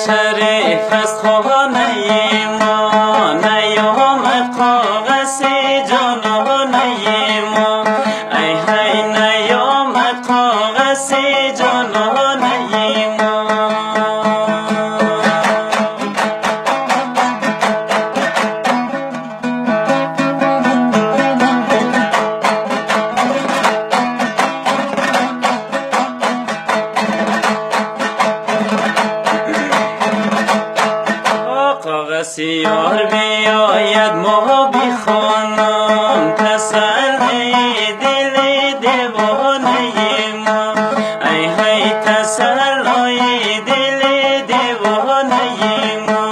شریف از خانه ما، نیامد کاغذ جانانه ما. ای هی نیامد کاغذ جانانه ما. کاغذ یار بیاید ما بخوانم، تسلی دل دیوانه ما. ای هی تسلی دل دیوانه ما.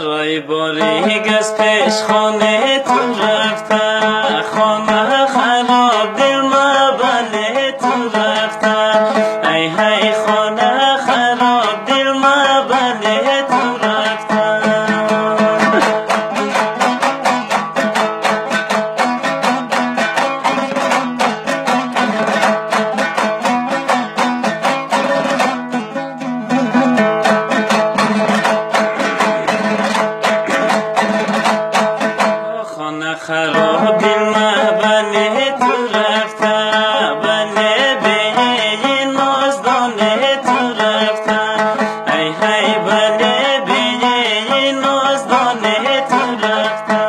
رای باریک از پیش خانه تو رفته، خانه خراب دل مبله تو رفته. ای هی خانه خراب دل مبله تو رفته. خراب دل مبله تو رفته، بله به نازدانه تو رفته. ای هی بله به نازدانه تو رفته.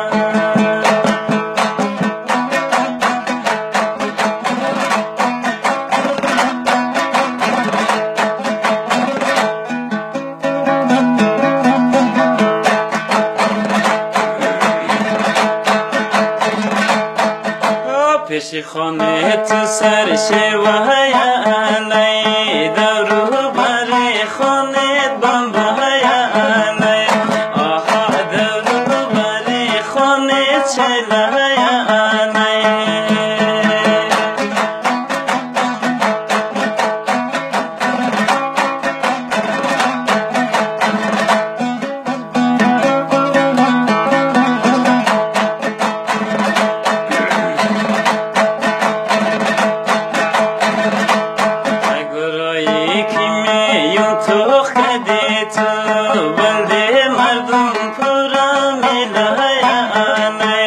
پیش خانه تو سر شوهای علی، درو بر خانه بمبای علی. آها درو بر خانه چلای علی. تو خدی تو بلده مردم پورا میلای آنی.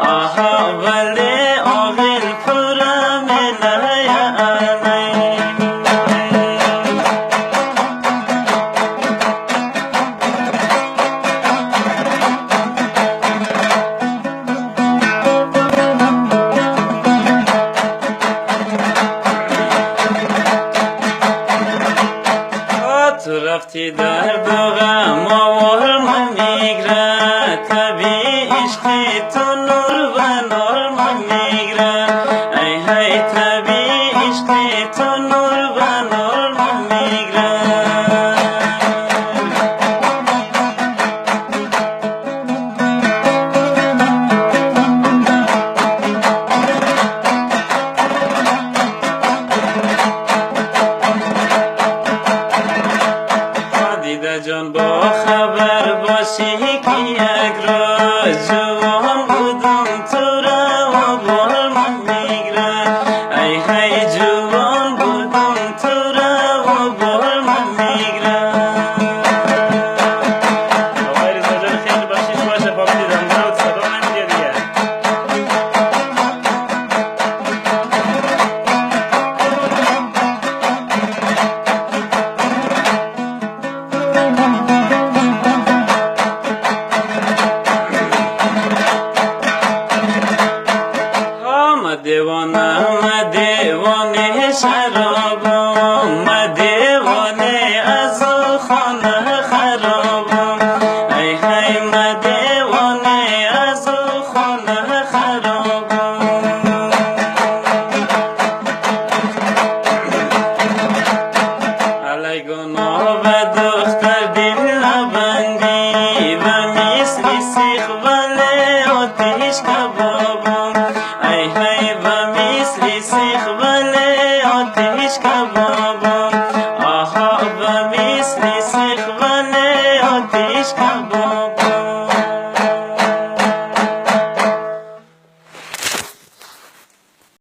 آها بلده آغل پورا میلای آنی. تو رفتی در دوغم آوار من میگره، طبیعی عشقی تو نور و نور من میگره. ای هی طبیعی عشقی تو نور و نور من میگره. جان با خبر باشی که یک روز جوان بودم تو را و بال من میگره. ای هی جوان بودم تو را و بال من میگره. آقای رضا جان خیلی بخشیش باشه، فامیلی دنبالت صدا نمیده دیگه. دیوانه شرابم، دیوانه از خانه خرابم. ای هی دیوانه از خانه خرابم. علی گناه و دختر دل نبندی، و مثل سیخ ولی آتیش کبابم. ای هی و مثل سیخ ولی آتیش کبابم. بول